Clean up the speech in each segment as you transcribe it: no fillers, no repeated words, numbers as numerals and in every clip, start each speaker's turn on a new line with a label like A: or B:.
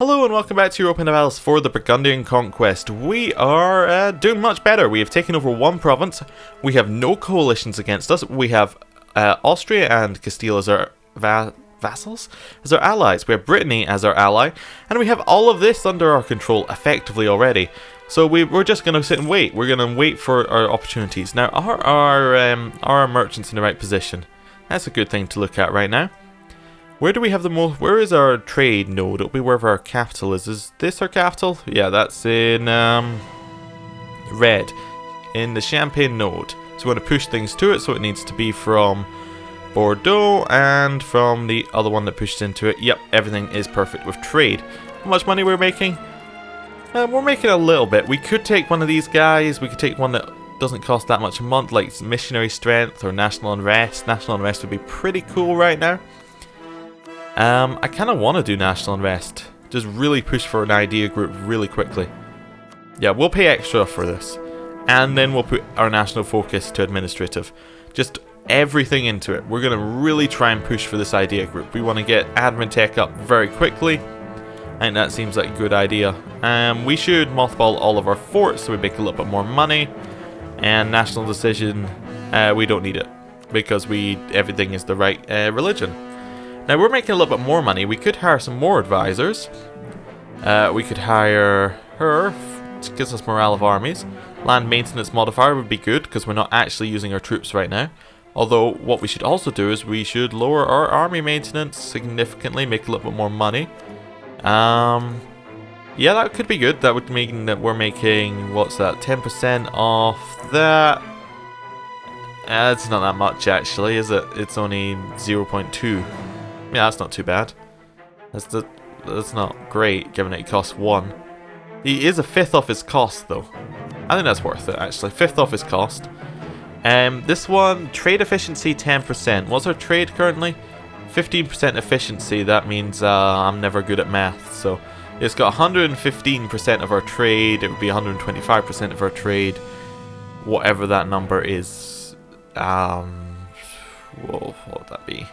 A: Hello and welcome back to Europa Universalis for the Burgundian Conquest. We are doing much better. We have taken over one province. We have no coalitions against us. We have Austria and Castile as our vassals, as our allies. We have Brittany as our ally. And we have all of this under our control effectively already. So we're just going to sit and wait. We're going to wait for our opportunities. Now, are our merchants in the right position? That's a good thing to look at right now. Where do we have the most? Where is our trade node? It'll be wherever our capital is. Is this our capital? Yeah, that's in red, in the Champagne node. So we want to push things to it, so it needs to be from Bordeaux and from the other one that pushed into it. Yep, everything is perfect with trade. How much money we're making? We're making a little bit. We could take one of these guys. We could take one that doesn't cost that much a month, like missionary strength or national unrest. National unrest would be pretty cool right now. I kind of want to do national unrest. Just really push for an idea group really quickly. Yeah, we'll pay extra for this. And then we'll put our national focus to administrative. Just everything into it. We're going to really try and push for this idea group. We want to get admin tech up very quickly. I think that seems like a good idea. We should mothball all of our forts so we make a little bit more money. And national decision, we don't need it. Because everything is the right religion. Now we're making a little bit more money. We could hire some more advisors. We could hire her, which gives us morale of armies. Land maintenance modifier would be good because we're not actually using our troops right now. Although what we should also do is we should lower our army maintenance significantly, make a little bit more money. Yeah, that could be good. That would mean that we're making, what's that, 10% off that. It's not that much actually, is it? It's only 0.2. Yeah, that's not too bad. That's not great, given it costs 1. He is a fifth off his cost, though. I think that's worth it, actually. Fifth off his cost. This one, trade efficiency 10%. What's our trade currently? 15% efficiency. That means I'm never good at math. So it's got 115% of our trade. It would be 125% of our trade. Whatever that number is. Whoa, what would that be?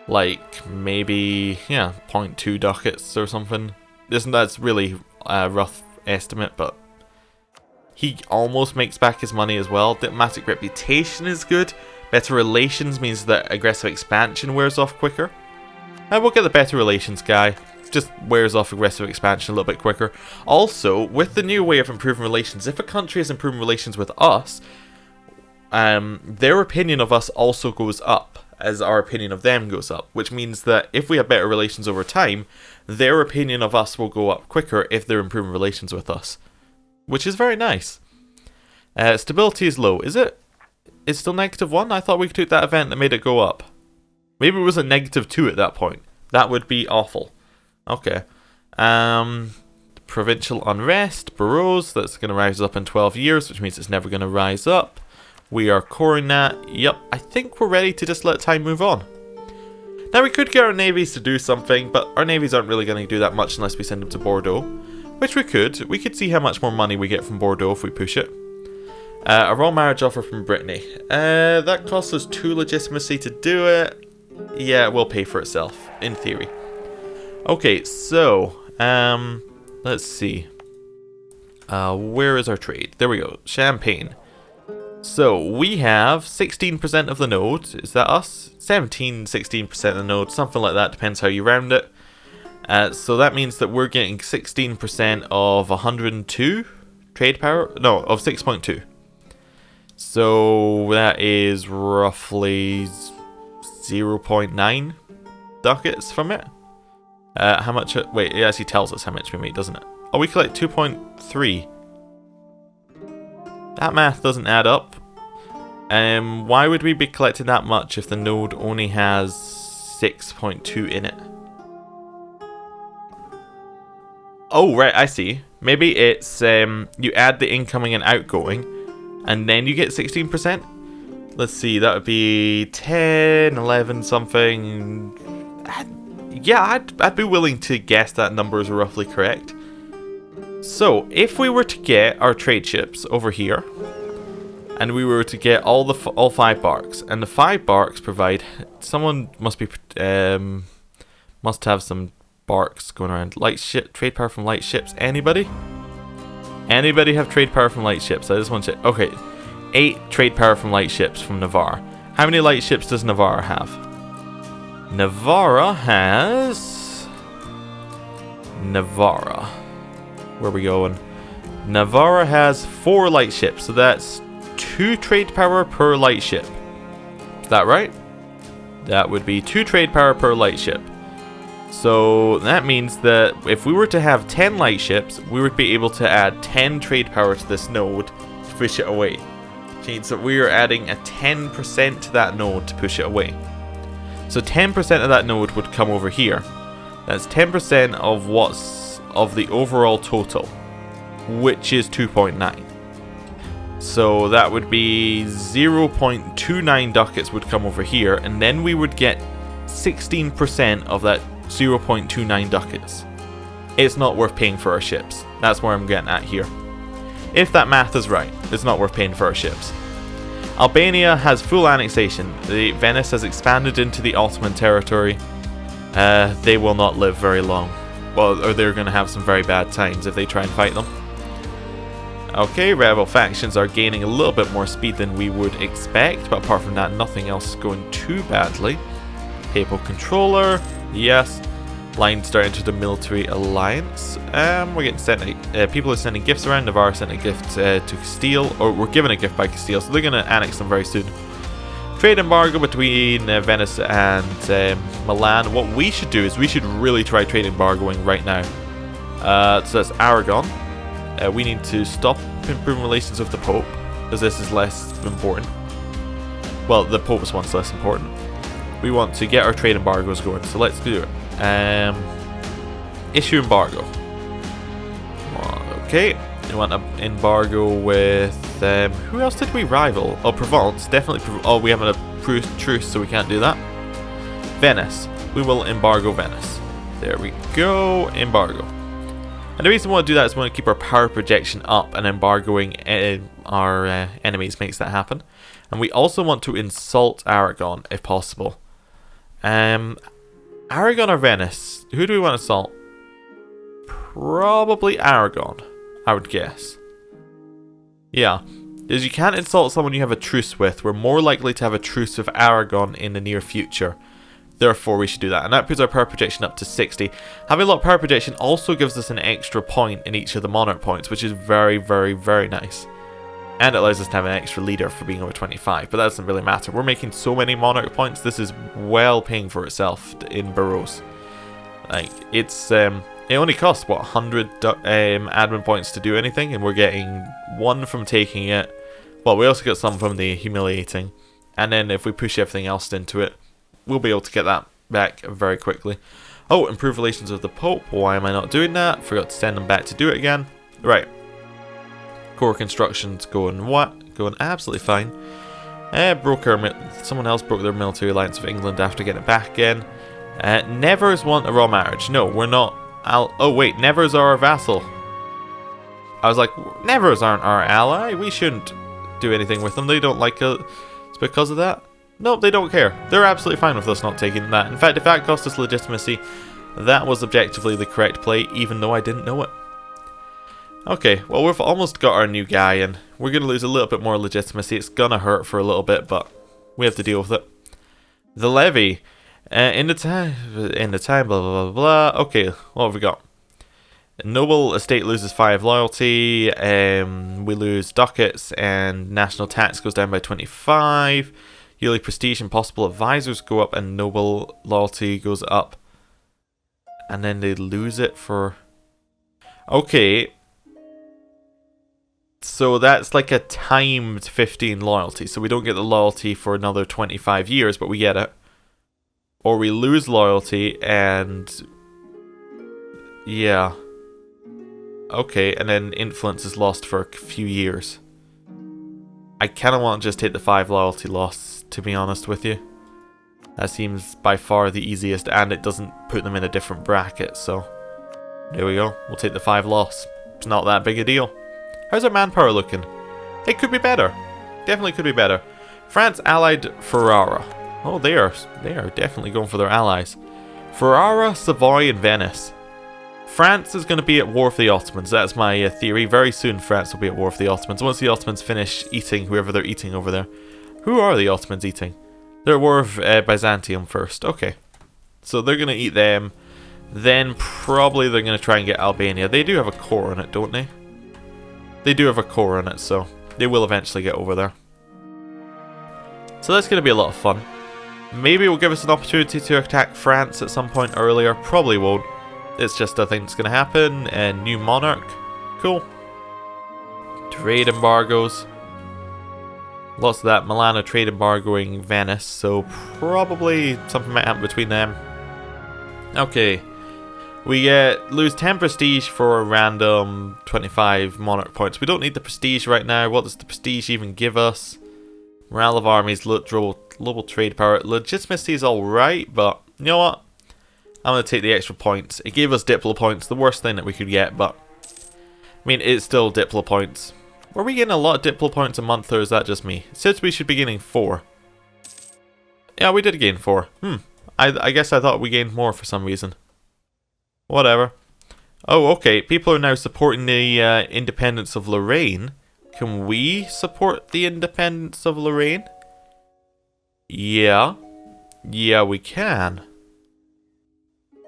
A: Like maybe, yeah, 0.2 ducats or something. That's really a rough estimate, but he almost makes back his money as well. Diplomatic reputation is good. Better relations means that aggressive expansion wears off quicker. We'll get the better relations guy. Just wears off aggressive expansion a little bit quicker. Also, with the new way of improving relations, if a country is improving relations with us, their opinion of us also goes up as our opinion of them goes up, which means that if we have better relations over time, their opinion of us will go up quicker if they're improving relations with us, which is very nice. Stability is low. Is it? It's still -1? I thought we took that event that made it go up. Maybe it was a -2 at that point. That would be awful. Okay. Provincial unrest, boroughs, that's going to rise up in 12 years, which means it's never going to rise up. We are coring that. Yep, I think we're ready to just let time move on. Now we could get our navies to do something, but our navies aren't really going to do that much unless we send them to Bordeaux. Which we could. We could see how much more money we get from Bordeaux if we push it. A royal marriage offer from Brittany. That costs us 2 legitimacy to do it. Yeah, it will pay for itself, in theory. Okay, so, let's see. Where is our trade? There we go. Champagne. So, we have 16% of the node. Is that us? 16% of the node. Something like that. Depends how you round it. So that means that we're getting 16% of 102 trade power. No, of 6.2. So, that is roughly 0.9 ducats from it. How much? Wait, it actually tells us how much we make, doesn't it? Oh, we collect 2.3. That math doesn't add up. Why would we be collecting that much if the node only has 6.2 in it? Oh, right, I see. Maybe it's you add the incoming and outgoing, and then you get 16%? Let's see, that would be 10, 11 something. Yeah, I'd be willing to guess that number is roughly correct. So, if we were to get our trade ships over here, and we were to get all 5 barks, and the 5 barks provide, someone must have some barks going around. Light ship, trade power from light ships. Anybody? Anybody have trade power from light ships? I just want to... Okay, 8 trade power from light ships from Navarre. How many light ships does Navarre have? Navarre has... Navarre. Where are we going? Navarre has 4 light ships, so that's 2 trade power per light ship. Is that right? That would be 2 trade power per light ship. So that means that if we were to have 10 light ships, we would be able to add 10 trade power to this node to push it away. Which means that we are adding a 10% to that node to push it away. So 10% of that node would come over here. That's 10% of what's of the overall total, which is 2.9. So that would be 0.29 ducats would come over here, and then we would get 16% of that 0.29 ducats. It's not worth paying for our ships. That's where I'm getting at here. If that math is right, it's not worth paying for our ships. Albania has full annexation. Venice has expanded into the Ottoman territory. They will not live very long. Well, or they're going to have some very bad times if they try and fight them. Okay, rebel factions are gaining a little bit more speed than we would expect, but apart from that, nothing else is going too badly. Papal controller, yes. Line starting to the military alliance. We're getting sent. People are sending gifts around. Navarre sent a gift to Castile, or we're given a gift by Castile, so they're going to annex them very soon. Trade embargo between Venice and Milan. What we should do is we should really try trade embargoing right now. So that's Aragon. We need to stop improving relations with the Pope, because this is less important. Well, the Pope's one's less important. We want to get our trade embargoes going, so let's do it. Issue embargo. Okay, we want an embargo with who else did we rival? Oh, Provence, definitely. Oh, we have a truce, so we can't do that. Venice, we will embargo Venice. There we go, embargo. And the reason we want to do that is we want to keep our power projection up, and embargoing our enemies makes that happen. And we also want to insult Aragon if possible. Aragon or Venice? Who do we want to assault? Probably Aragon, I would guess. Yeah, because you can't insult someone you have a truce with. We're more likely to have a truce with Aragon in the near future. Therefore, we should do that. And that puts our power projection up to 60. Having a lot of power projection also gives us an extra point in each of the monarch points, which is very, very, very nice. And it allows us to have an extra leader for being over 25, but that doesn't really matter. We're making so many monarch points, this is well paying for itself in boroughs. Like, it's, it only costs, what, 100 admin points to do anything, and we're getting 1 from taking it. Well, we also get some from the humiliating. And then if we push everything else into it, we'll be able to get that back very quickly. Oh, improve relations with the Pope. Why am I not doing that? Forgot to send them back to do it again. Right. Core construction's going what? Going absolutely fine. Someone else broke their military alliance with England after getting it back again. Nevers want a royal marriage. No, we're not. Oh wait, Nevers are our vassal. I was like, Nevers aren't our ally. We shouldn't do anything with them. They don't like it. It's because of that. Nope, they don't care. They're absolutely fine with us not taking that. In fact, if that cost us legitimacy, that was objectively the correct play, even though I didn't know it. Okay, well, we've almost got our new guy, and we're going to lose a little bit more legitimacy. It's going to hurt for a little bit, but we have to deal with it. The levy. In the time, blah, blah, blah, blah. Okay, what have we got? Noble estate loses 5 loyalty. We lose ducats, and national tax goes down by 25. Yearly prestige and possible advisors go up, and noble loyalty goes up. And then they lose it for... Okay. So that's like a timed 15 loyalty. So we don't get the loyalty for another 25 years, but we get it. Or we lose loyalty and... Yeah. Okay, and then influence is lost for a few years. I kind of want to just take the 5 loyalty loss, to be honest with you. That seems by far the easiest, and it doesn't put them in a different bracket, so... There we go. We'll take the 5 loss. It's not that big a deal. How's our manpower looking? It could be better. Definitely could be better. France allied Ferrara. Oh, they are definitely going for their allies. Ferrara, Savoy, and Venice. France is going to be at war with the Ottomans. That's my theory. Very soon France will be at war with the Ottomans. Once the Ottomans finish eating whoever they're eating over there. Who are the Ottomans eating? They're at war with Byzantium first. Okay. So they're going to eat them. Then probably they're going to try and get Albania. They do have a core in it, don't they? They do have a core in it, so they will eventually get over there. So that's going to be a lot of fun. Maybe it will give us an opportunity to attack France at some point earlier. Probably won't. It's just a thing that's going to happen. And new monarch. Cool. Trade embargoes. Lots of that. Milan are trade embargoing Venice. So probably something might happen between them. Okay. We lose 10 prestige for a random 25 monarch points. We don't need the prestige right now. What does the prestige even give us? Morale of armies, global trade power. Legitimacy is alright, but you know what? I'm going to take the extra points. It gave us Diplo points, the worst thing that we could get, but I mean, it's still Diplo points. Were we getting a lot of Diplo points a month, or is that just me? It says we should be gaining 4. Yeah, we did gain 4. I guess I thought we gained more for some reason. Whatever. Oh, okay. People are now supporting the independence of Lorraine. Can we support the independence of Lorraine? Yeah. Yeah, we can.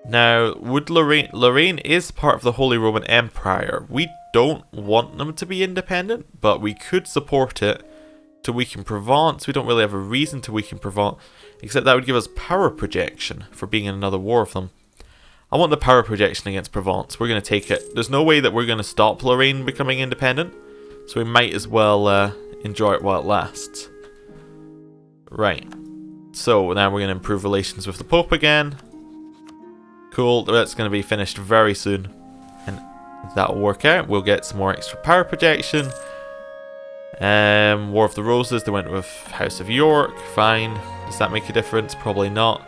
A: Now, would Lorraine is part of the Holy Roman Empire. We don't want them to be independent, but we could support it to weaken Provence. We don't really have a reason to weaken Provence, except that would give us power projection for being in another war with them. I want the power projection against Provence. We're going to take it. There's no way that we're going to stop Lorraine becoming independent, so we might as well enjoy it while it lasts. Right. So now we're going to improve relations with the Pope again. Cool. That's going to be finished very soon. And that'll work out. We'll get some more extra power projection. War of the Roses. They went with House of York. Fine. Does that make a difference? Probably not.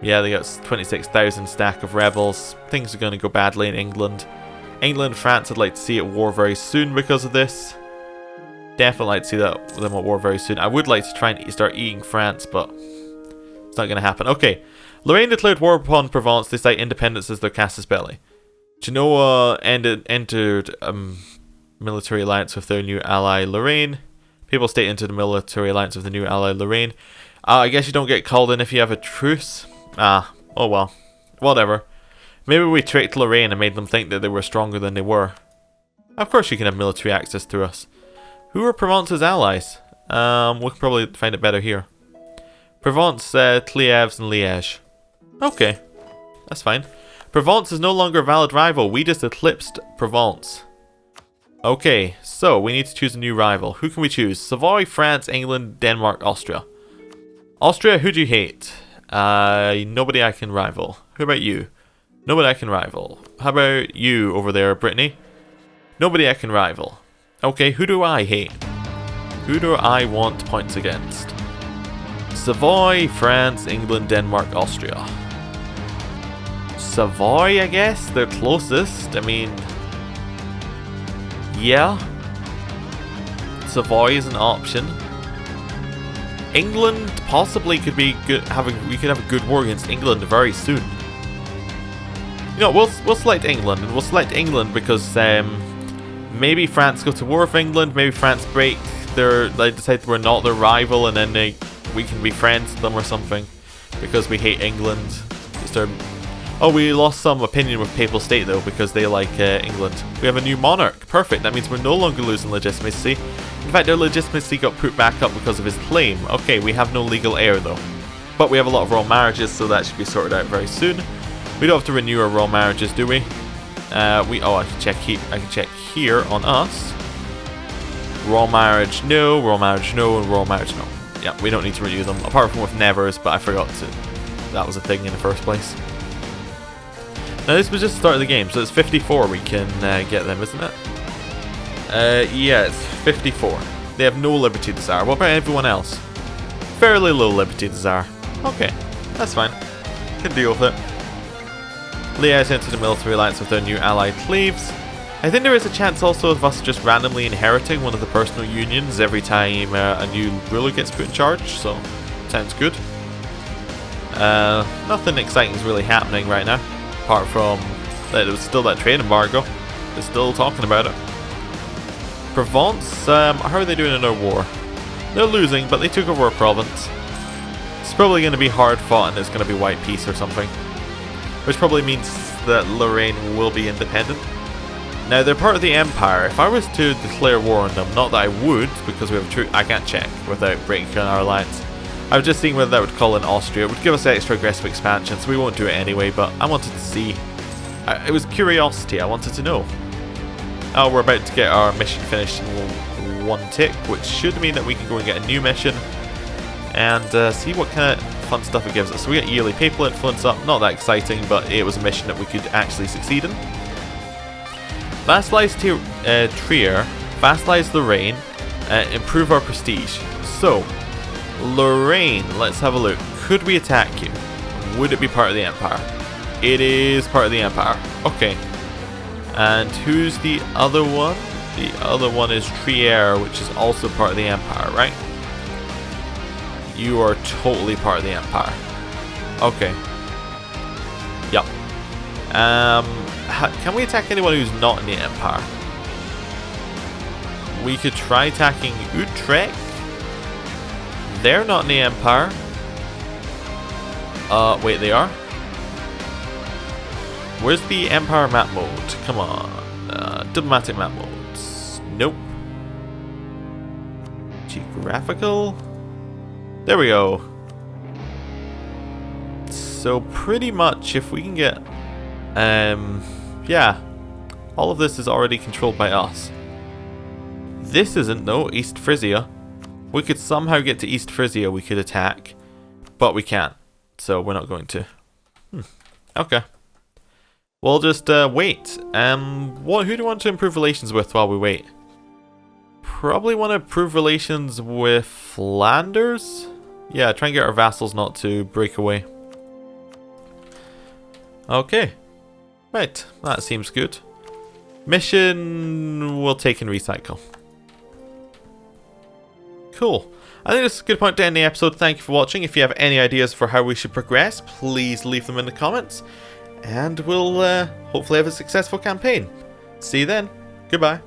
A: Yeah, they got 26,000 stack of rebels. Things are going to go badly in England. England, France, I'd like to see at war very soon because of this. Definitely like to see them at war very soon. I would like to try and start eating France, but it's not going to happen. Okay, Lorraine declared war upon Provence. They cite independence as their casus belli. Genoa entered a military alliance with their new ally Lorraine. People state entered a military alliance with the new ally Lorraine. I guess you don't get called in if you have a truce. Oh well. Whatever. Maybe we tricked Lorraine and made them think that they were stronger than they were. Of course you can have military access through us. Who are Provence's allies? We can probably find it better here. Provence, Clèves, and Liège. Okay. That's fine. Provence is no longer a valid rival. We just eclipsed Provence. Okay, so we need to choose a new rival. Who can we choose? Savoy, France, England, Denmark, Austria. Austria, who do you hate? Nobody I can rival. Who about you? Nobody I can rival. How about you over there, Brittany? Nobody I can rival. Okay, who do I hate? Who do I want points against? Savoy, France, England, Denmark, Austria. Savoy, I guess? They're closest. I mean... yeah. Savoy is an option. England possibly could be good. We could have a good war against England very soon. You know, we'll select England, and we'll select England because maybe France go to war with England. Maybe France they decide we're not their rival, and then we can be friends with them or something because we hate England. Oh, we lost some opinion with Papal State though because they like England. We have a new monarch. Perfect. That means we're no longer losing legitimacy. In fact, our legitimacy got put back up because of his claim. Okay, we have no legal heir though. But we have a lot of royal marriages, so that should be sorted out very soon. We don't have to renew our royal marriages, do we? I can check here. I can check here on us. Royal marriage, no. Royal marriage, no. And royal marriage, no. Yeah, we don't need to renew them. Apart from with neighbours, but I forgot to. That was a thing in the first place. Now this was just the start of the game, so it's 54 we can get them, isn't it? Yeah, it's 54. They have no liberty desire. What about everyone else? Fairly low liberty desire. Okay, that's fine. Can deal with it. Liège entered a military alliance with their new ally Clèves. I think there is a chance also of us just randomly inheriting one of the personal unions every time a new ruler gets put in charge, so sounds good. Nothing exciting is really happening right now, apart from that there was still that trade embargo. They're still talking about it. Provence, how are they doing in their war? They're losing, but they took over a province. It's probably going to be hard fought and it's going to be white peace or something. Which probably means that Lorraine will be independent. Now, they're part of the Empire. If I was to declare war on them, not that I would, because we have true, I can't check without breaking our alliance. I was just seeing whether that would call in Austria. It would give us extra aggressive expansion, so we won't do it anyway, but I wanted to see. It was curiosity, I wanted to know. Oh, we're about to get our mission finished in one tick, which should mean that we can go and get a new mission and see what kind of fun stuff it gives us. So we get yearly papal influence up, not that exciting, but it was a mission that we could actually succeed in. Vassalize Trier, vassalize Lorraine, improve our prestige. So, Lorraine, let's have a look. Could we attack you? Would it be part of the Empire? It is part of the Empire. Okay. And who's the other one? The other one is Trier, which is also part of the Empire, right? You are totally part of the Empire. Okay. Yup. Can we attack anyone who's not in the Empire? We could try attacking Utrecht. They're not in the Empire. Wait, they are? Where's the Empire map mode? Come on. Diplomatic map modes. Nope. Geographical? There we go. So pretty much if we can get... yeah. All of this is already controlled by us. This isn't though, East Frisia. We could somehow get to East Frisia, we could attack. But we can't. So we're not going to. Okay. We'll just wait. Who do you want to improve relations with while we wait? Probably want to improve relations with Flanders? Yeah, try and get our vassals not to break away. Okay. Right, that seems good. Mission we'll take and recycle. Cool. I think this is a good point to end the episode. Thank you for watching. If you have any ideas for how we should progress, please leave them in the comments. And we'll hopefully have a successful campaign. See you then. Goodbye.